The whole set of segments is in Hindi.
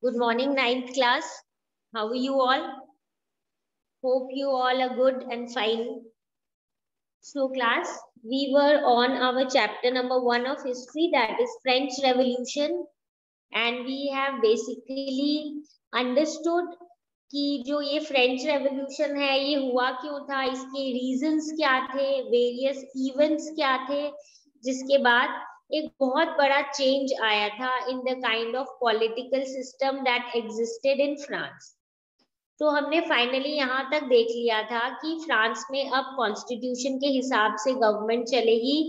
Good morning, ninth class. How are you all? Hope you all are good and fine. So, class, we were on our chapter number 1 of history, that is French Revolution, and we have basically understood कि जो ये फ्रेंच रेवोल्यूशन है ये हुआ क्यों था, इसके रीजंस क्या थे, वेरियस इवेंट्स क्या थे, जिसके बाद एक बहुत बड़ा चेंज आया था in the kind of political system that existed in France. तो हमने फाइनली यहाँ तक देख लिया था कि फ्रांस में अब कॉन्स्टिट्यूशन के हिसाब से गवर्नमेंट चलेगी।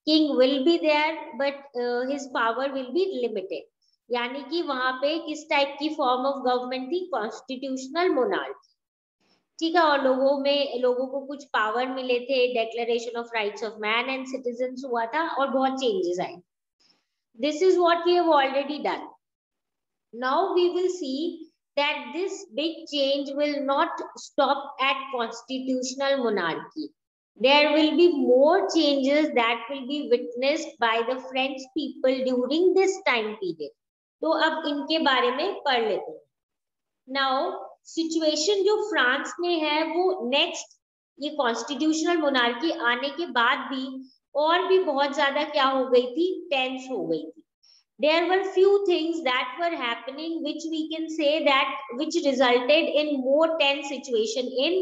King will be there but his power will be limited, यानी कि वहां पे किस टाइप की फॉर्म ऑफ गवर्नमेंट थी, कॉन्स्टिट्यूशनल मोनार्की। ठीक है, और लोगों को कुछ पावर मिले थे, declaration of rights of man and citizens हुआ था और बहुत चेंजेस आए। This is what we have already done. Now we will see that this big change will not stop at constitutional monarchy. There will be more changes that will be witnessed by the French people during this time period. तो अब इनके बारे में पढ़ लेते हैं। Now सिचुएशन जो फ्रांस में है वो नेक्स्ट ये कॉन्स्टिट्यूशनल मोनार्की आने के बाद भी और भी बहुत ज्यादा क्या हो गई थी, टेंस हो गई थी। There were few things that were happening which we can say that which resulted in more tense situation in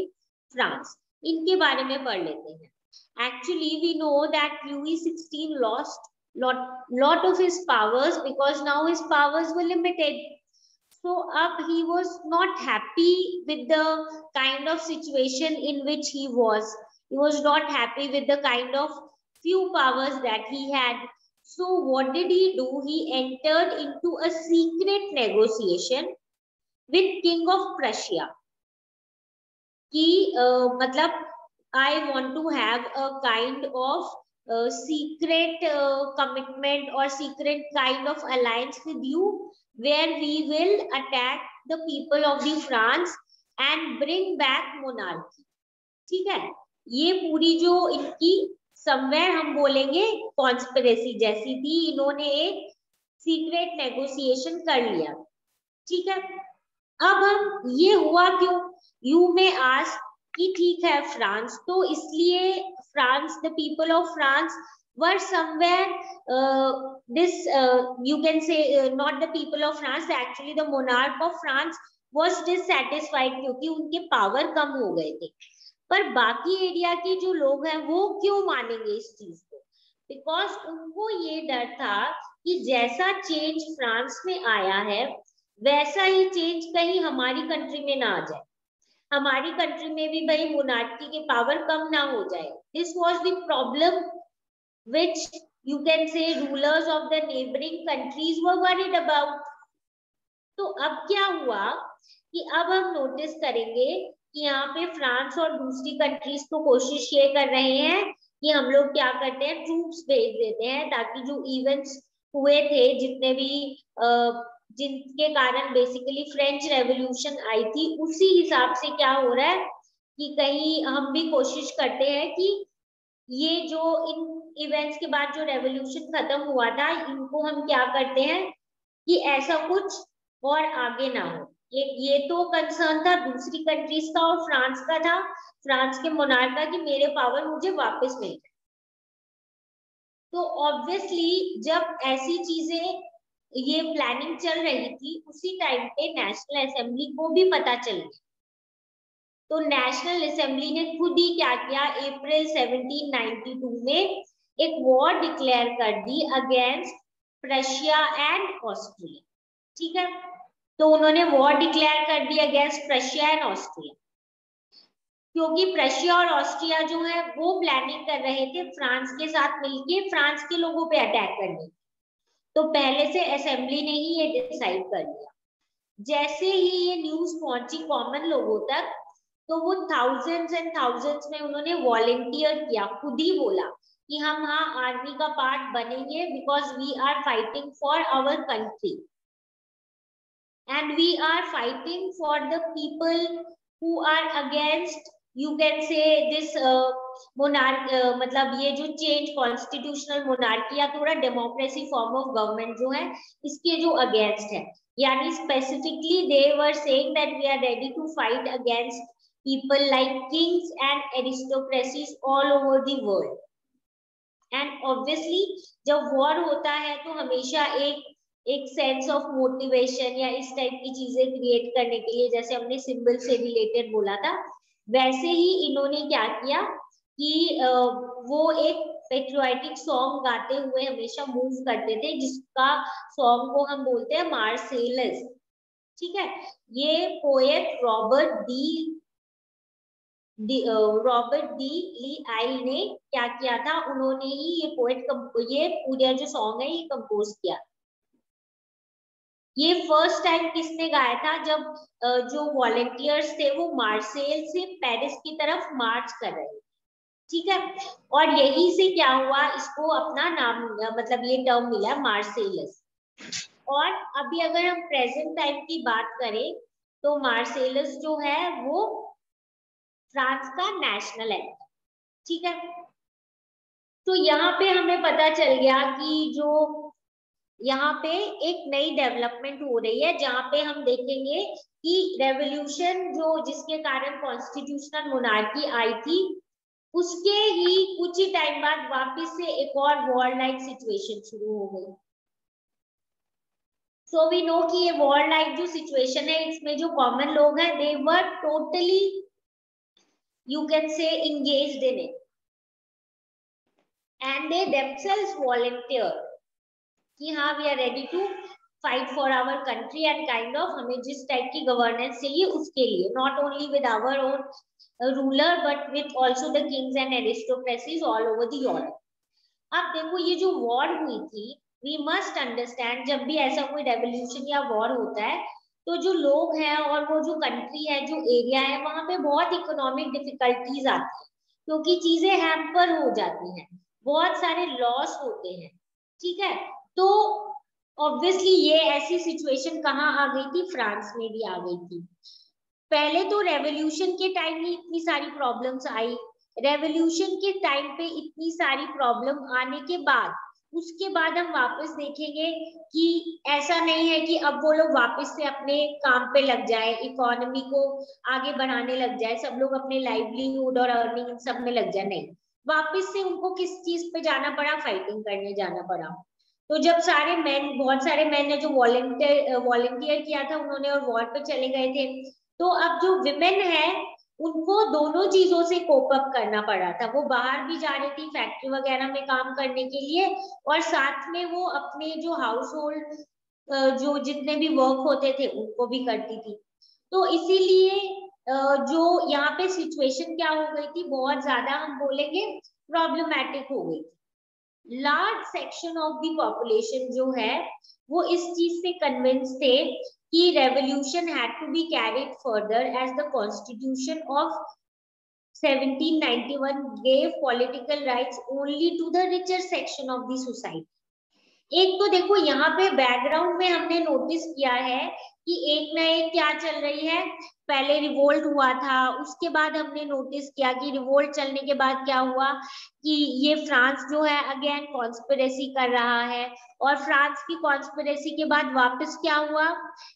France. इनके बारे में पढ़ लेते हैं। Actually, we know that Louis XVI lost lot of his powers because now his powers were limited. So up he was not happy with the kind of situation in which he was. He was not happy with the kind of few powers that he had. So what did he do? He entered into a secret negotiation with King of Prussia. कि मतलब I want to have a kind of secret commitment or secret kind of alliance with you, where we will attack the people of the France and bring back monarchy. ठीक है, ये पूरी जो इनकी समवेयर हम बोलेंगे कॉन्स्पिरेसी जैसी थी, इन्होंने एक सीक्रेट नेगोशिएशन कर लिया। ठीक है, अब हम ये हुआ क्यों, यू में आस्क कि ठीक है फ्रांस, तो इसलिए France, the people of France were somewhere this you can say not the people of France, actually the monarch of France was dissatisfied क्योंकि उनके पावर कम हो गए थे। पर बाकी एरिया के जो लोग हैं वो क्यों मानेंगे इस चीज को, बिकॉज उनको ये डर था कि जैसा चेंज फ्रांस में आया है वैसा ही चेंज कहीं हमारी कंट्री में ना आ जाए, हमारी कंट्री में भी भाई मोनार्की के पावर कम ना हो जाए। This was the problem which you can say rulers of the neighbouring countries were worried about. तो अब क्या हुआ कि अब हम नोटिस करेंगे कि यहाँ पे फ्रांस और दूसरी कंट्रीज तो कोशिश ये कर रहे हैं कि हम लोग क्या करते हैं, ट्रूप्स भेज देते हैं ताकि जो इवेंट्स हुए थे, जितने भी जिनके कारण बेसिकली फ्रेंच रेवोल्यूशन आई थी, उसी हिसाब से क्या हो रहा है कि कहीं हम भी कोशिश करते हैं कि ये जो इन इवेंट्स के बाद जो रेवोल्यूशन खत्म हुआ था, इनको हम क्या करते हैं कि ऐसा कुछ और आगे ना हो। ये तो कंसर्न था दूसरी कंट्रीज का और फ्रांस का था, फ्रांस के मोनार्क का, कि मेरे पावर मुझे वापस मिल जाए। तो ऑब्वियसली जब ऐसी चीजें ये प्लानिंग चल रही थी, उसी टाइम पे नेशनल असेंबली को भी पता चल गया। तो नेशनल असेंबली ने खुद ही क्या किया, अप्रैल 1792 में एक वॉर डिक्लेयर कर दी अगेंस्ट प्रशिया एंड ऑस्ट्रिया। ठीक है, तो उन्होंने वॉर डिक्लेयर कर दी अगेंस्ट प्रशिया एंड ऑस्ट्रिया, क्योंकि प्रशिया और ऑस्ट्रिया जो है वो प्लानिंग कर रहे थे फ्रांस के साथ मिलके फ्रांस के लोगों पे अटैक करने। तो पहले से असेंबली ने ही ये डिसाइड कर लिया। जैसे ही ये न्यूज पहुंची कॉमन लोगों तक, तो वो थाउजेंड्स एंड थाउजेंड्स में उन्होंने वॉलेंटियर किया, खुद ही बोला कि हम हाँ आर्मी का पार्ट बनेंगे, because we are fighting for our country and we are fighting for the people who are against, you can say, this मतलब ये जो चेंज कॉन्स्टिट्यूशनल मोनार्की या थोड़ा डेमोक्रेसी फॉर्म ऑफ गवर्नमेंट जो है इसके जो अगेंस्ट है, यानी specifically they were saying that we are ready to fight against people like kings and aristocracies all over the world. And obviously जब war होता है तो हमेशा एक सेंस ऑफ मोटिवेशन या इस टाइप की चीजें क्रिएट करने के लिए, जैसे हमने सिंबल से रिलेटेड बोला था, वैसे ही इन्होंने क्या किया कि वो एक पेट्रियोटिक सॉन्ग गाते हुए हमेशा मूव करते थे, जिसका सॉन्ग को हम बोलते हैं मार्सेलस। ठीक है, ये पोएट रॉबर्ट डी ली आई ने क्या किया था, उन्होंने ही ये पूरा जो सॉन्ग है ये कंपोज किया। ये फर्स्ट टाइम किसने गाया था, जब जो वॉलंटियर्स थे वो मार्सेल से पेरिस की तरफ मार्च कर रहे थे। ठीक है, और यही से क्या हुआ, इसको अपना नाम मतलब ये टर्म मिला मार्सेलस। और अभी अगर हम प्रेजेंट टाइम की बात करें तो मार्सेलस जो है वो फ्रांस का नेशनल एंथम। ठीक है, तो यहाँ पे हमें पता चल गया कि जो यहाँ पे एक नई डेवलपमेंट हो रही है, जहाँ पे हम देखेंगे कि रेवोल्यूशन जो जिसके कारण कॉन्स्टिट्यूशनल मोनार्की आई थी, उसके ही कुछ ही टाइम बाद वापस से एक और वॉर लाइक सिचुएशन शुरू हो गई। सो वी नो कि ये वॉर लाइक जो सिचुएशन है इसमें जो कॉमन लोग हैं they were totally you can say engaged in it and they themselves volunteer कि हाँ we are ready to fight for our country and kind of हमें जिस टाइप की गवर्नेंस चाहिए उसके लिए, not only with our own ruler but with also the kings and aristocracies all over the Europe. अब देखो ये जो वॉर हुई थी, we must understand जब भी ऐसा कोई रेवोल्यूशन या वॉर होता है तो जो लोग हैं और वो जो कंट्री है, जो एरिया है, वहां पे बहुत इकोनॉमिक डिफिकल्टीज आती है क्योंकि चीजें हैम्पर हो जाती हैं, बहुत सारे लॉस होते हैं। ठीक है, तो ऑब्वियसली ये ऐसी सिचुएशन कहाँ आ गई थी, फ्रांस में भी आ गई थी। पहले तो रेवोल्यूशन के टाइम ही इतनी सारी प्रॉब्लम्स आई, रेवोल्यूशन के टाइम पे इतनी सारी प्रॉब्लम आने के बाद उसके बाद हम वापस देखेंगे कि ऐसा नहीं है कि अब वो लोग वापस से अपने काम पे लग जाए, इकोनॉमी को आगे बढ़ाने लग जाए, सब लोग अपने लाइवलीहुड और अर्निंग सब में लग जाए, नहीं, वापस से उनको किस चीज पे जाना पड़ा, फाइटिंग करने जाना पड़ा। तो जब सारे मैन, बहुत सारे मैन ने जो वॉलंटियर किया था उन्होंने और वॉर पे चले गए थे, तो अब जो विमेन है उनको दोनों चीजों से कोप अप करना पड़ा था। वो बाहर भी जा रही थी फैक्ट्री वगैरह में काम करने के लिए और साथ में वो अपने जो हाउस होल्ड जो जितने भी वर्क होते थे उनको भी करती थी। तो इसीलिए जो यहाँ पे सिचुएशन क्या हो गई थी, बहुत ज्यादा हम बोलेंगे प्रॉब्लमेटिक हो गई थी। Large section of the population जो है वो इस चीज से कन्विंस थे कि revolution had to be carried further as the constitution of 1791 gave political rights only to the richer section of the society. एक तो देखो यहाँ पे बैकग्राउंड में हमने नोटिस किया है कि एक ना एक क्या चल रही है, पहले रिवोल्ट हुआ था, उसके बाद हमने नोटिस किया कि रिवोल्ट चलने के बाद क्या हुआ कि ये फ्रांस जो है अगेन कॉन्स्पिरेसी कर रहा है, और फ्रांस की कॉन्स्पिरेसी के बाद वापस क्या हुआ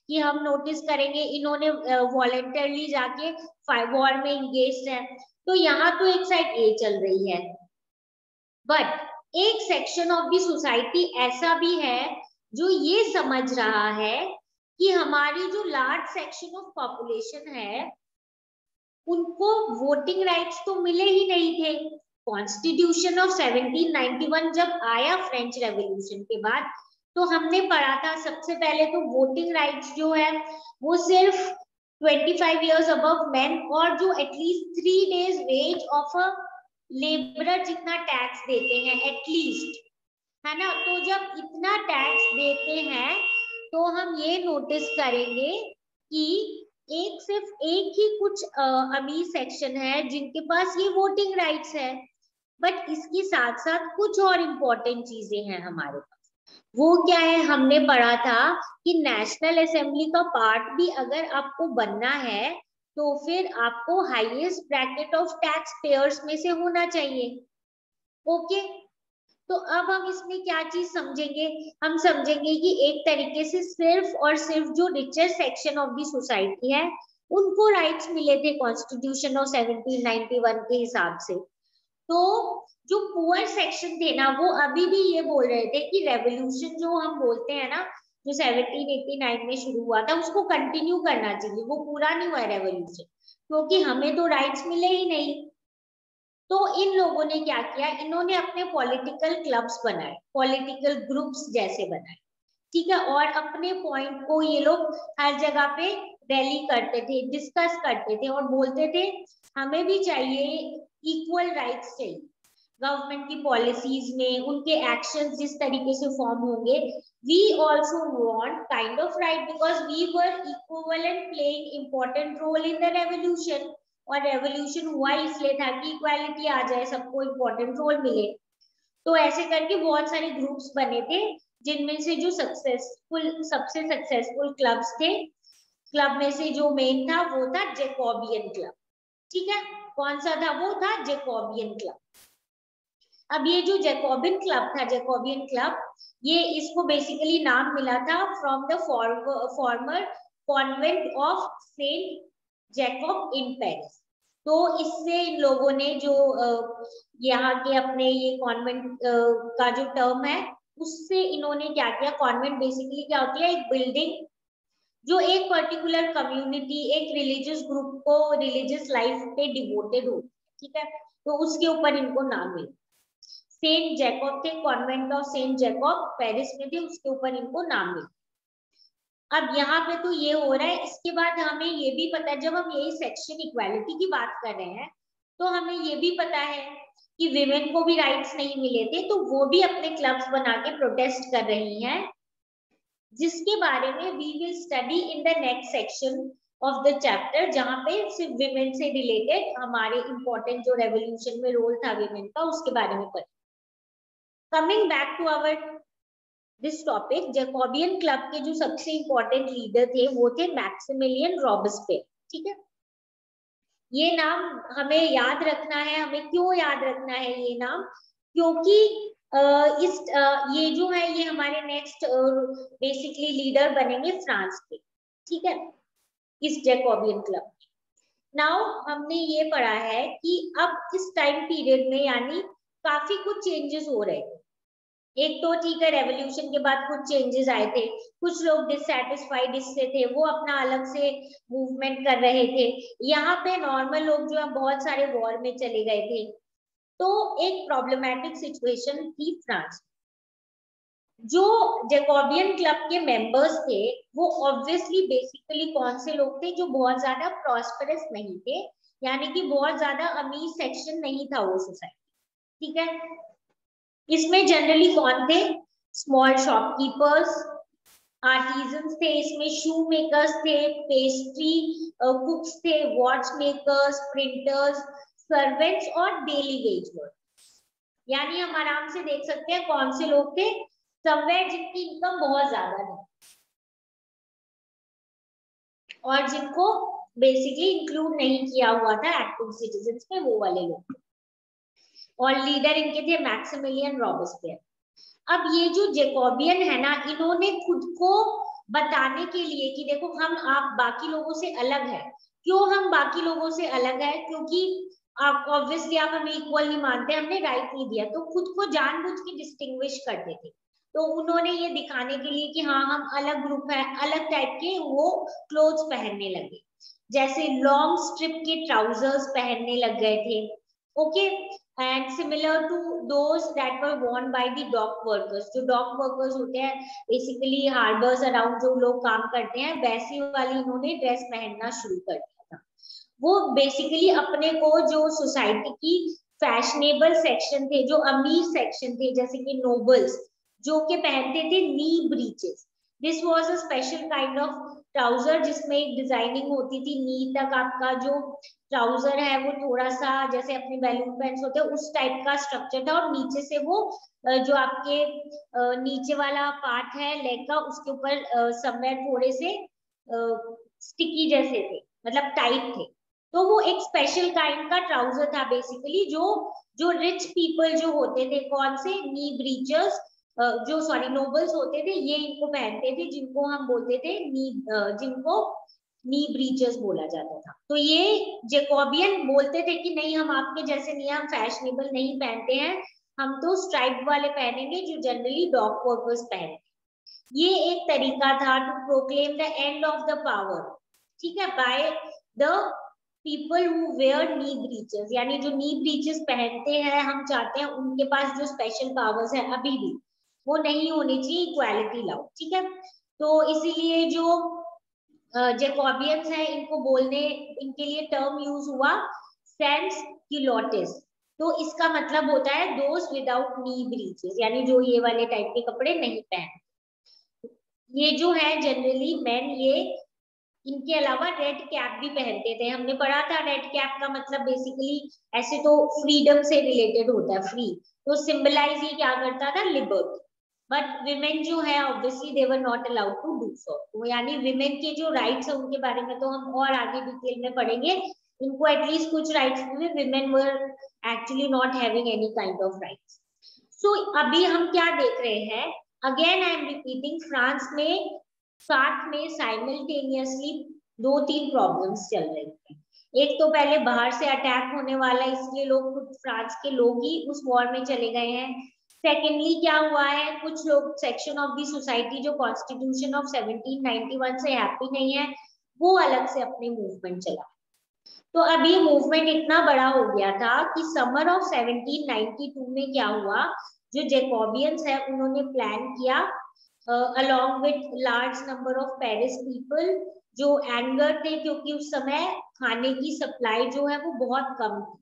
कि हम नोटिस करेंगे इन्होंने वॉलंटियरली जाके वॉर में इंगेज है। तो यहाँ तो एक साइड ये चल रही है, बट एक सेक्शन ऑफ द सोसाइटी ऐसा भी है जो ये समझ रहा है कि हमारी जो लार्ज सेक्शन ऑफ पॉपुलेशन है उनको वोटिंग राइट्स तो मिले ही नहीं थे। कॉन्स्टिट्यूशन ऑफ 1791 जब आया फ्रेंच रेवोल्यूशन के बाद, तो हमने पढ़ा था सबसे पहले तो वोटिंग राइट्स जो है वो सिर्फ 25 इयर्स अबव मैन और जो at least 3 days ways of a labourer जितना टैक्स देते हैं एटलीस्ट, है ना। तो जब इतना टैक्स देते हैं तो हम ये नोटिस करेंगे कि सिर्फ एक ही कुछ अमीर सेक्शन है जिनके पास ये वोटिंग राइट्स है, बट इसके साथ साथ कुछ और इम्पोर्टेंट चीजें हैं हमारे पास। वो क्या है, हमने पढ़ा था कि नेशनल असेंबली का पार्ट भी अगर आपको बनना है तो फिर आपको highest bracket of tax payers में से होना चाहिए। ओके, तो अब हम इसमें क्या चीज समझेंगे, हम समझेंगे कि एक तरीके से सिर्फ और सिर्फ जो richer section of the society है उनको राइट्स मिले थे कॉन्स्टिट्यूशन ऑफ 1791 के हिसाब से। तो जो पुअर सेक्शन थे ना वो अभी भी ये बोल रहे थे कि रेवोल्यूशन जो हम बोलते हैं ना, जो 1789 में शुरू हुआ था उसको कंटिन्यू करना चाहिए, वो पूरा नहीं हुआ रेवोल्यूशन, क्योंकि हमें तो राइट्स मिले ही नहीं। तो इन लोगों ने क्या किया, इन्होंने अपने पॉलिटिकल क्लब्स बनाए, पॉलिटिकल ग्रुप्स जैसे बनाए, ठीक है, और अपने पॉइंट को ये लोग हर जगह पे रैली करते थे, डिस्कस करते थे और बोलते थे हमें भी चाहिए इक्वल राइट्स चाहिए। गवर्नमेंट की पॉलिसीज में उनके एक्शंस जिस तरीके से फॉर्म होंगे, we also want kind of right because we were equivalent playing important role in the revolution. और रेवोल्यूशन हुआ इसलिए था कि इक्वालिटी आ जाए, सबको इम्पोर्टेंट रोल मिले। तो ऐसे करके बहुत सारे ग्रुप्स बने थे, जिनमें से जो सबसे सक्सेसफुल क्लब्स थे, क्लब में से जो मेन था वो था जैकोबियन क्लब। ठीक है, कौन सा था, वो था जैकोबियन क्लब। अब ये जो जैकोबियन क्लब था, जैकोबियन क्लब, ये इसको बेसिकली नाम मिला था from the former convent of Saint Jacob in Paris. तो इससे इन लोगों ने जो यहाँ के अपने ये कॉन्वेंट का जो टर्म है उससे इन्होंने क्या किया, कॉन्वेंट बेसिकली क्या होती है, एक बिल्डिंग जो एक पर्टिकुलर कम्युनिटी, एक रिलीजियस ग्रुप को रिलीजियस लाइफ पे डिवोटेड हो, ठीक है, तो उसके ऊपर इनको नाम मिला। सेंट जैकब थे, convent of Saint Jacob Paris में थे, उसके ऊपर इनको नाम मिला। अब यहाँ पे तो ये हो रहा है, इसके बाद हमें ये भी पता है, जब हम यही सेक्शन इक्वालिटी की बात कर रहे हैं तो हमें ये भी पता है कि विमेन को भी राइट्स नहीं मिले थे, तो वो भी अपने क्लब्स बना के प्रोटेस्ट कर रही हैं, जिसके बारे में we will study in the next section of the chapter, जहां पे सिर्फ विमेन से रिलेटेड हमारे इंपॉर्टेंट जो रेवोल्यूशन में रोल था विमेन का उसके बारे में पढ़ेंगे। Coming back to our this topic, Jacobin club के जो सबसे इंपॉर्टेंट लीडर थे वो थे मैक्सिमिलियन रॉबेस्पियर। ठीक है, ये नाम हमें याद रखना है। हमें क्यों याद रखना है ये नाम, क्योंकि ये जो है ये हमारे नेक्स्ट बेसिकली लीडर बनेंगे फ्रांस के, ठीक है, इस जैकोबियन क्लब। नाउ हमने ये पढ़ा है कि अब इस टाइम पीरियड में यानी काफी कुछ चेंजेस हो रहे हैं। एक तो ठीक है, रेवोल्यूशन के बाद कुछ चेंजेस आए थे, कुछ लोग डिससैटिस्फाइड इससे थे, वो अपना अलग से मूवमेंट कर रहे थे। यहाँ पे नॉर्मल लोग जो है बहुत सारे वॉर में चले गए थे, तो एक प्रॉब्लमैटिक सिचुएशन थी फ्रांस। जो जैकोबियन क्लब के मेंबर्स थे वो ऑब्वियसली बेसिकली कौन से लोग थे, जो बहुत ज्यादा प्रॉस्परस नहीं थे, यानी कि बहुत ज्यादा अमीर सेक्शन नहीं था वो सोसाइटी। ठीक है, इसमें जनरली कौन थे, स्मॉल शॉपकीपर्स, आर्टिजन्स थे, इसमें शू मेकर्स थे, पेस्ट्री कुक्स थे, वॉच मेकर्स, प्रिंटर्स, सर्वेंट्स और डेली वेज वर्कर्स। यानी हम आराम से देख सकते हैं कौन से लोग थे, समवेयर जिनकी इनकम बहुत ज्यादा नहीं और जिनको बेसिकली इंक्लूड नहीं किया हुआ था एक्टिव सिटीजन्स में, वो वाले लोग। और लीडर इनके थे मैक्सिमिलियन रॉबेस्पियर। अब ये जो जैकोबियन है ना, इन्होंने खुद को बताने के लिए कि देखो हम आप बाकी लोगों से अलग है। क्यों हम बाकी लोगों से अलग है, क्योंकि आप ऑब्वियसली आप हमें इक्वल नहीं मानते, हमने राइट नहीं दिया, तो खुद को जानबूझ के डिस्टिंग्विश करते थे। तो उन्होंने ये दिखाने के लिए कि हाँ हम अलग ग्रुप है, अलग टाइप के वो क्लोथ्स पहनने लगे, जैसे लॉन्ग स्ट्रिप के ट्राउजर्स पहनने लग गए थे। Okay, and similar to those that were worn by the dock workers, जो dock workers होते हैं बेसिकली हार्बर्स अराउंड जो लोग काम करते हैं, वैसी वाली इन्होंने ड्रेस पहनना शुरू कर दिया था। वो बेसिकली अपने को जो सोसाइटी की फैशनेबल सेक्शन थे, जो अमीर सेक्शन थे, जैसे कि नोबल्स, जो के पहनते थे knee breeches. This was a special kind of trouser जिसमें एक डिजाइनिंग होती थी, नी तक आपका जो ट्राउजर है वो थोड़ा सा जैसे अपने बैलून पैंट्स होते हैं उस टाइप का स्ट्रक्चर था, और नीचे से वो जो आपके नीचे वाला पार्ट है लेग का, उसके ऊपर समवेयर थोड़े से स्टिकी जैसे थे, मतलब टाइट थे। तो वो एक स्पेशल काइंड का ट्राउजर था बेसिकली, जो रिच पीपल जो होते थे, कौन से, नी ब्रीचर्स, जो सॉरी नोबल्स होते थे, ये इनको पहनते थे, जिनको हम बोलते थे जिनको नी ब्रीचर्स बोला जाता था। तो ये जैकोबियन बोलते थे कि नहीं, हम आपके जैसे नहीं, हम फैशनेबल नहीं पहनते हैं, हम तो स्ट्राइप वाले पहनेंगे जो जनरली डॉग वर्कर्स पहनते। ये एक तरीका था to proclaim the end of the power, ठीक है, by the people who wear knee breeches, यानी जो नी ब्रीचेस पहनते हैं, हम चाहते हैं उनके पास जो स्पेशल पावर्स है अभी भी वो नहीं होनी चाहिए, इक्वालिटी लाओ, ठीक है। तो इसीलिए जो जैकोबियंस है, इनको बोलने, इनके लिए टर्म यूज हुआ सेंस क्यूलोटिस। तो इसका मतलब होता है दोस्त विदाउट नी ब्रीचेस, यानी जो ये वाले टाइप के कपड़े नहीं पहनते। ये जो है जनरली मैन, ये इनके अलावा रेड कैप भी पहनते थे। हमने पढ़ा था रेड कैप का मतलब बेसिकली ऐसे तो फ्रीडम से रिलेटेड होता है, फ्री, तो सिंबलाइज ये क्या करता था, लिबर्टी। बट विमेन जो है obviously they were not allowed to do so, तो यानी विमेन के जो राइट्स है उनके बारे में तो हम और आगे डिटेल में पढ़ेंगे। इनको एटलीस्ट कुछ राइट्स हुए, women were actually not having any kind of rights. So अभी हम क्या देख रहे हैं, again I am repeating, France में साथ में साइमल्टेनियसली 2-3 प्रॉब्लम्स चल रही थी। एक तो पहले बाहर से अटैक होने वाला, इसलिए लोग, खुद फ्रांस के लोग ही उस वॉर में चले गए हैं। सेकेंडली क्या हुआ है, कुछ लोग, सेक्शन ऑफ द सोसाइटी जो कॉन्स्टिट्यूशन ऑफ 1791 से हैप्पी नहीं है, वो अलग से अपने मूवमेंट चला। तो अब ये मूवमेंट इतना बड़ा हो गया था कि समर ऑफ 1792 में क्या हुआ, जो जैकोबियंस है उन्होंने प्लान किया along with large number of Paris people, जो एंगर थे क्योंकि उस समय खाने की सप्लाई जो है वो बहुत कम थी।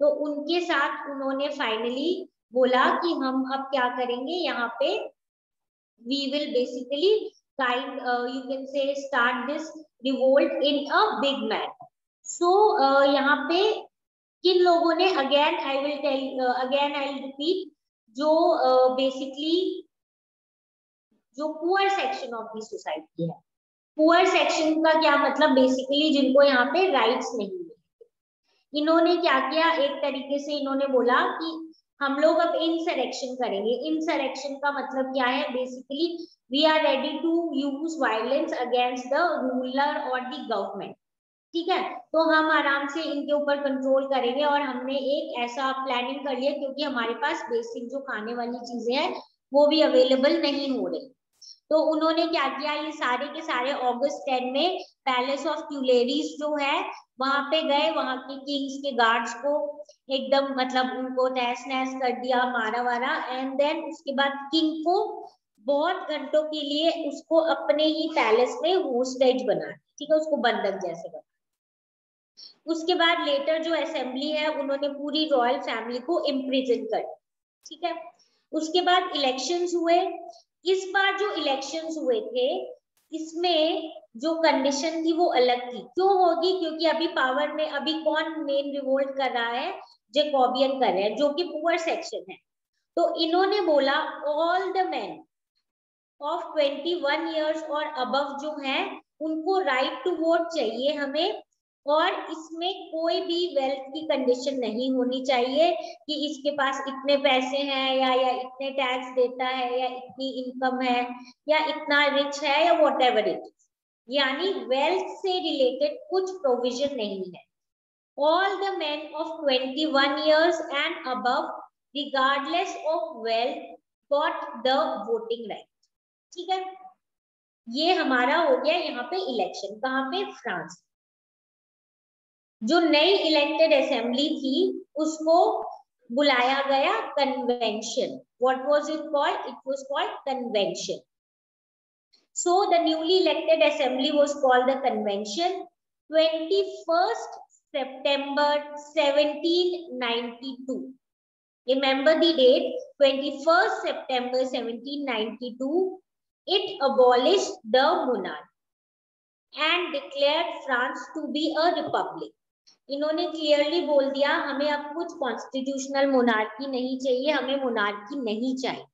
तो उनके साथ उन्होंने फाइनली बोला कि हम अब क्या करेंगे, यहाँ पे we will basically you can say start this revolt in a big manner. So यहाँ पे किन लोगों ने, again I will tell, again I will repeat, जो बेसिकली जो poor section of the society है। पुअर सेक्शन का क्या मतलब, बेसिकली जिनको यहाँ पे राइट्स नहीं मिले। इन्होंने क्या किया, एक तरीके से इन्होंने बोला कि हम लोग अब इंसरेक्शन करेंगे। इंसरेक्शन का मतलब क्या है, basically we are ready to use violence against the ruler और द गवर्नमेंट, ठीक है। तो हम आराम से इनके ऊपर कंट्रोल करेंगे, और हमने एक ऐसा प्लानिंग कर लिया क्योंकि हमारे पास बेसिक जो खाने वाली चीजें हैं वो भी अवेलेबल नहीं हो रही। तो उन्होंने क्या किया, ये सारे के सारे अगस्त 10 में पैलेस ऑफ ट्यूलेरीज जो है वहां पे गए, वहां के किंग्स के गार्ड्स को एकदम मतलब उनको तहस नहस कर दिया, मारा वारा, एंड देन उसके बाद किंग को बहुत घंटों के लिए उसको अपने ही पैलेस में होस्टेज बना, ठीक है, उसको बंधक जैसे बना। उसके बाद लेटर जो असेंबली है उन्होंने पूरी रॉयल फैमिली को इम्प्रिजन कर, ठीक है। उसके बाद इलेक्शंस हुए। इस बार जो इलेक्शंस हुए थे इसमें जो कंडीशन थी वो अलग थी। क्यों होगी, क्योंकि अभी पावर में अभी कौन मेन रिवोल्ट कर रहा है, जैकोबियन कर रहे हैं, जो कि पुअर सेक्शन है। तो इन्होंने बोला all the man of 21 years और अबव जो है उनको राइट टू वोट चाहिए हमें, और इसमें कोई भी वेल्थ की कंडीशन नहीं होनी चाहिए कि इसके पास इतने पैसे हैं या इतने टैक्स देता है या इतनी इनकम है या इतना रिच है या वॉट एवर इट इज, यानी वेल्थ से रिलेटेड कुछ प्रोविजन नहीं है। All the man of 21 years and above regardless of wealth got the voting right, ठीक है। ये हमारा हो गया यहाँ पे इलेक्शन, कहाँ पे, फ्रांस। जो नई इलेक्टेड असेंबली थी उसको बुलाया गया convention. What was it called, it was called convention. So the newly elected assembly was called the convention. 21st September 1792, remember the date, 21st September 1792, it abolished the monarchy and declared France to be a republic. इन्होंने क्लियरली बोल दिया हमें अब कुछ कॉन्स्टिट्यूशनल मोनार्की नहीं चाहिए, हमें मोनार्की नहीं चाहिए,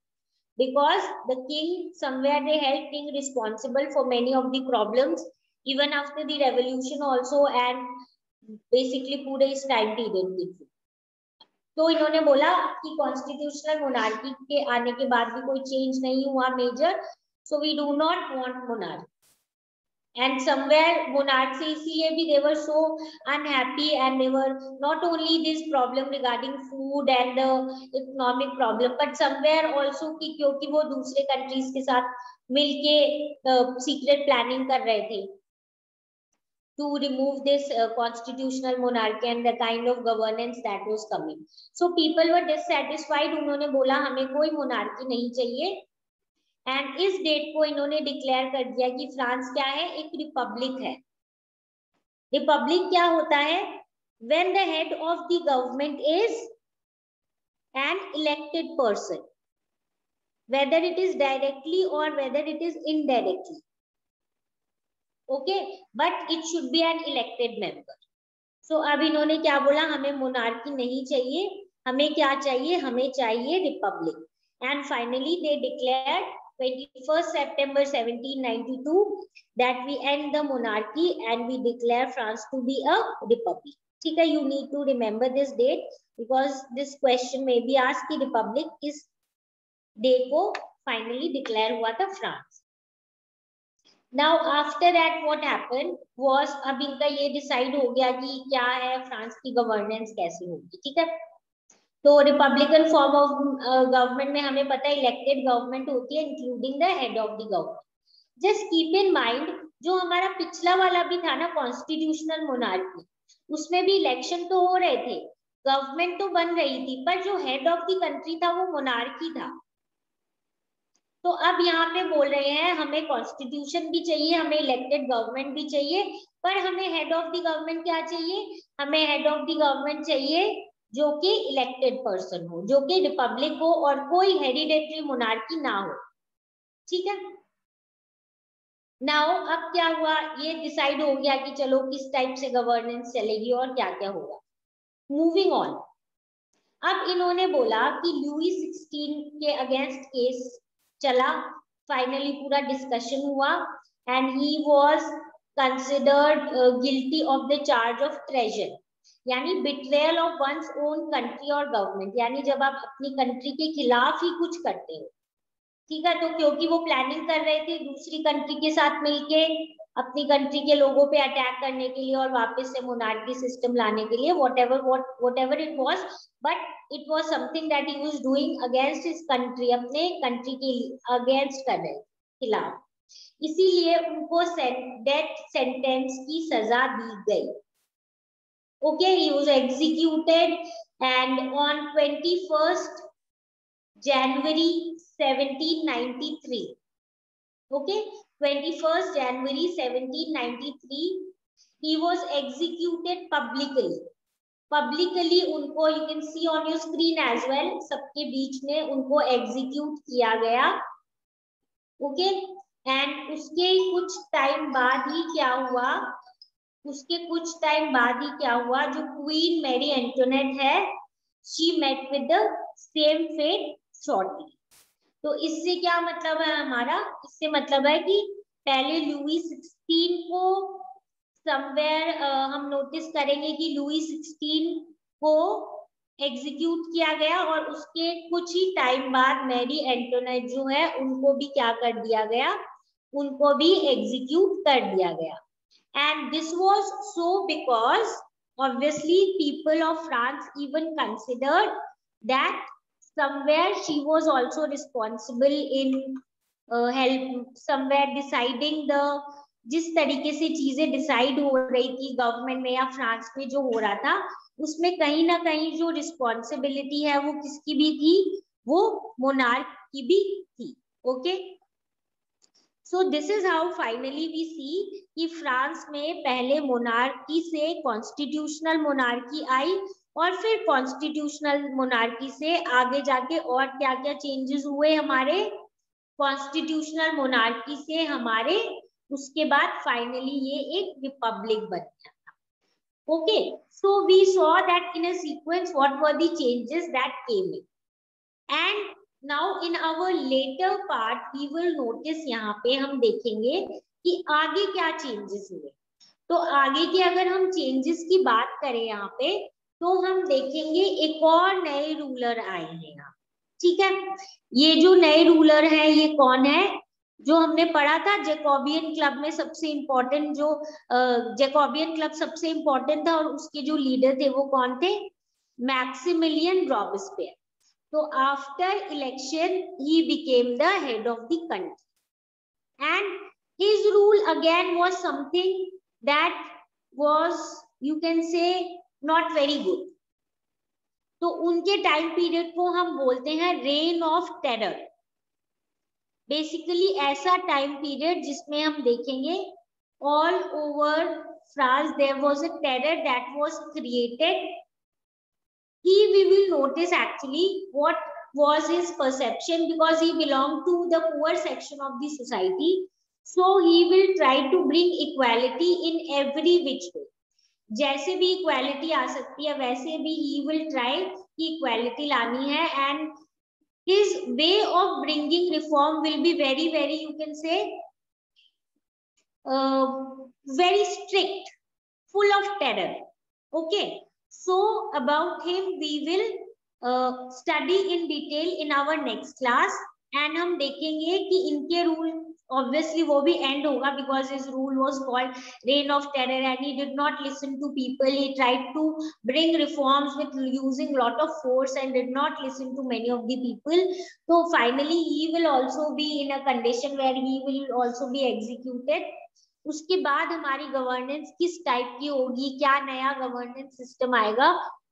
because the king somewhere they held king responsible for many of the problems even after the revolution also and basically पूरे इस टाइम पीरियड के थ्रू। तो इन्होंने बोला कि कॉन्स्टिट्यूशनल मोनार्की के आने के बाद भी कोई चेंज नहीं हुआ major, so we do not want monarchy. And somewhere monarchs इसीलिए भी they were so unhappy and they were not only this problem regarding food and the economic problem but somewhere also कि क्योंकि वो दूसरे countries के साथ मिलके secret planning कर रहे थे to remove this constitutional monarchy and the kind of governance that was coming. So people were dissatisfied, उन्होंने बोला हमें कोई monarchy नहीं चाहिए। एंड इस डेट को इन्होंने डिक्लेयर कर दिया कि फ्रांस क्या है, एक रिपब्लिक है। रिपब्लिक क्या होता है? When the head of the government is an elected person, whether it is directly और whether it is indirectly, okay, but it should be an elected member. So अब इन्होंने क्या बोला, हमें मोनार्की नहीं चाहिए, हमें क्या चाहिए, हमें चाहिए Republic. And finally they declared 21st September 1792 that we end the monarchy and we declare France to be a republic. ठीक है, you need to remember this date because this question may be asked कि republic किस डे को finally declare हुआ था France. Now after that what happened was, अब इनका ये decide हो गया कि क्या है फ्रांस की गवर्नेंस कैसे होगी, ठीक है। तो रिपब्लिकन फॉर्म ऑफ गवर्नमेंट में हमें पता है इलेक्टेड गवर्नमेंट होती है including the head of the government. Just keep in mind जो हमारा पिछला वाला भी था ना कॉन्स्टिट्यूशनल मोनार्की, उसमें भी इलेक्शन तो हो रहे थे, गवर्नमेंट तो बन रही थी, पर जो हेड ऑफ द कंट्री था वो मोनार्की था। तो अब यहाँ पे बोल रहे हैं हमें कॉन्स्टिट्यूशन भी चाहिए, हमें इलेक्टेड गवर्नमेंट भी चाहिए, पर हमें हेड ऑफ द गवर्नमेंट क्या चाहिए, हमें हेड ऑफ द गवर्नमेंट चाहिए जो कि इलेक्टेड पर्सन हो, जो कि रिपब्लिक हो और कोई हेरिडेटरी मोनार्की ना हो, ठीक है। नाउ अब क्या हुआ, ये डिसाइड हो गया कि चलो किस टाइप से गवर्नेंस चलेगी और क्या क्या होगा। मूविंग ऑन, अब इन्होंने बोला कि लुई 16 के अगेंस्ट केस चला, फाइनली पूरा डिस्कशन हुआ and he was considered guilty of the charge of treason, यानी betrayal of one's own country और गवर्नमेंट, यानी जब आप अपनी कंट्री के खिलाफ ही कुछ करते हो, ठीक है। तो क्योंकि वो प्लानिंग कर रहे थे दूसरी कंट्री के साथ मिलके अपनी कंट्री के लोगों पे अटैक करने के लिए और वापस से मोनार्की सिस्टम लाने के लिए, whatever it was, but it was something that he was doing against his country, अपने कंट्री के अगेंस्ट कर रहे खिलाफ, इसीलिए उनको डेथ सेंटेंस की सजा दी गई। Okay, he was executed and on 21st January 1793. Okay, 21st January 1793 he was executed publicly. Publicly उनको you can see on your screen as well, सबके बीच में उनको execute किया गया। Okay, and उसके कुछ टाइम बाद ही क्या हुआ, उसके कुछ टाइम बाद ही क्या हुआ, जो क्वीन मैरी एंटोनेट है, she met with the same fate shortly. तो इससे क्या मतलब है हमारा, इससे मतलब है कि पहले लुई 16 को समवेयर हम नोटिस करेंगे कि लुई 16 को एग्जीक्यूट किया गया और उसके कुछ ही टाइम बाद मैरी एंटोनेट जो है उनको भी क्या कर दिया गया, उनको भी एग्जीक्यूट कर दिया गया। And this was so because obviously people of France even considered that somewhere she was also responsible in help somewhere deciding the, जिस तरीके से चीजें डिसाइड हो रही थी गवर्नमेंट में या फ्रांस में जो हो रहा था, उसमें कहीं ना कहीं जो रिस्पॉन्सिबिलिटी है वो किसकी भी थी, वो मोनार्क की भी थी। Okay, so this is how finally we see कि फ्रांस में पहले मोनार्की से कॉन्स्टिट्यूशनल मोनार्की आई और फिर कॉन्स्टिट्यूशनल मोनार्की से आगे जाके और क्या क्या चेंजेस हुए हमारे कॉन्स्टिट्यूशनल मोनार्की से हमारे, उसके बाद फाइनली ये एक रिपब्लिक बन गया था। Okay, so we saw that in a sequence what were the changes that came in and now in our later part we will notice, यहाँ पे हम देखेंगे कि आगे क्या चेंजेस हुए। तो आगे के अगर हम चेंजेस की बात करें यहाँ पे, तो हम देखेंगे एक और नए रूलर आए हैं यहाँ। ठीक है, ये जो नए रूलर है ये कौन है? जो हमने पढ़ा था जैकोबियन क्लब में सबसे इंपॉर्टेंट, जो जैकोबियन क्लब सबसे इंपॉर्टेंट था और उसके जो लीडर थे वो कौन थे? Maximilien Robespierre. तो after election he became the head of the country and his rule again was something that was, you can say, not very good. तो उनके टाइम पीरियड को हम बोलते हैं रेन ऑफ टेरर। बेसिकली ऐसा टाइम पीरियड जिसमें हम देखेंगे all over France there was a terror that was created. We will notice actually what was his perception, because he belonged to the poor section of the society. So he will try to bring equality in every which way. जैसे भी इक्वालिटी आ सकती है वैसे भी he will try कि इक्वालिटी लानी है, and his way of bringing reform will be very very, you can say, very strict, full of terror. Okay, so about him we will study in detail in our next class, and हम देखेंगे कि इनके रूल obviously वो भी end होगा, because his rule was called reign of terror and he did not listen to people. He tried to bring reforms with using lot of force and did not listen to many of the people. So finally he will also be in a condition where he will also be executed. उसके बाद हमारी गवर्नेंस किस टाइप की होगी, क्या नया गवर्नेंस सिस्टम आएगा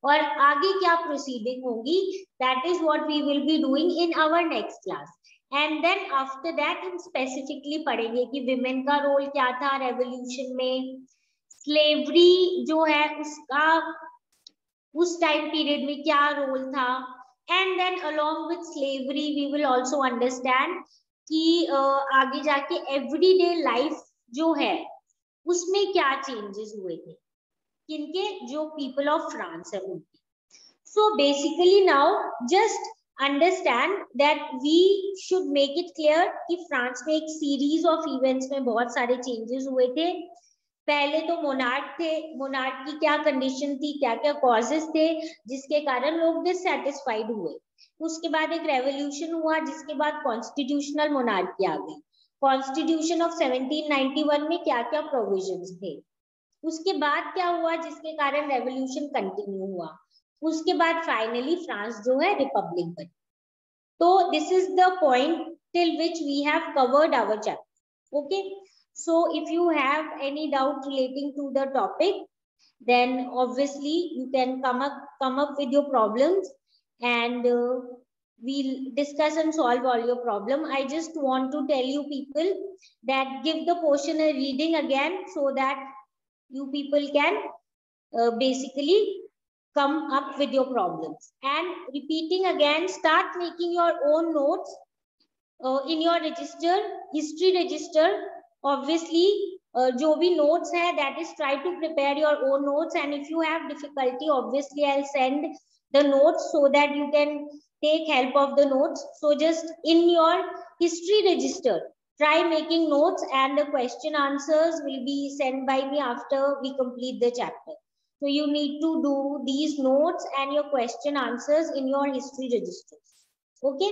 और आगे क्या प्रोसीडिंग होगी, that is what we will be doing in our next class. And then after that हम स्पेसिफिकली पढ़ेंगे कि विमेन का रोल क्या था रेवोल्यूशन में, स्लेवरी जो है उसका उस टाइम पीरियड में क्या रोल था, and then along with slavery we will also understand कि आगे जाके एवरीडे लाइफ जो है उसमें क्या चेंजेस हुए थे, किनके, जो पीपल ऑफ फ्रांस है उनके। So basically now just understand that we should make it clear कि फ्रांस में एक सीरीज ऑफ इवेंट्स में बहुत सारे चेंजेस हुए थे। पहले तो मोनार्क थे, मोनार्क की क्या कंडीशन थी, क्या क्या कॉजेस थे जिसके कारण लोग डिससैटिस्फाइड हुए। उसके बाद एक रेवोल्यूशन हुआ जिसके बाद कॉन्स्टिट्यूशनल मोनार्की आ गई। कॉन्स्टिट्यूशन ऑफ 1791 में क्या क्या प्रोविजंस थे, उसके बाद क्या हुआ जिसके कारण रेवोल्यूशन कंटिन्यू हुआ, उसके बाद फाइनली फ्रांस जो है रिपब्लिक बनी। तो this is the point till which we have covered our chapter. Okay, so if you have any doubt relating to the topic, then obviously you can come up with your problems, and we'll discuss and solve all your problem. I just want to tell you people that give the portion a reading again so that you people can basically come up with your problems, and repeating again, start making your own notes in your register, history register. Obviously जो भी notes है, that is try to prepare your own notes, and if you have difficulty obviously I'll send the notes so that you can take help of the notes. So just in your history register try making notes, and the question answers will be sent by me after we complete the chapter. So you need to do these notes and your question answers in your history registers. Okay,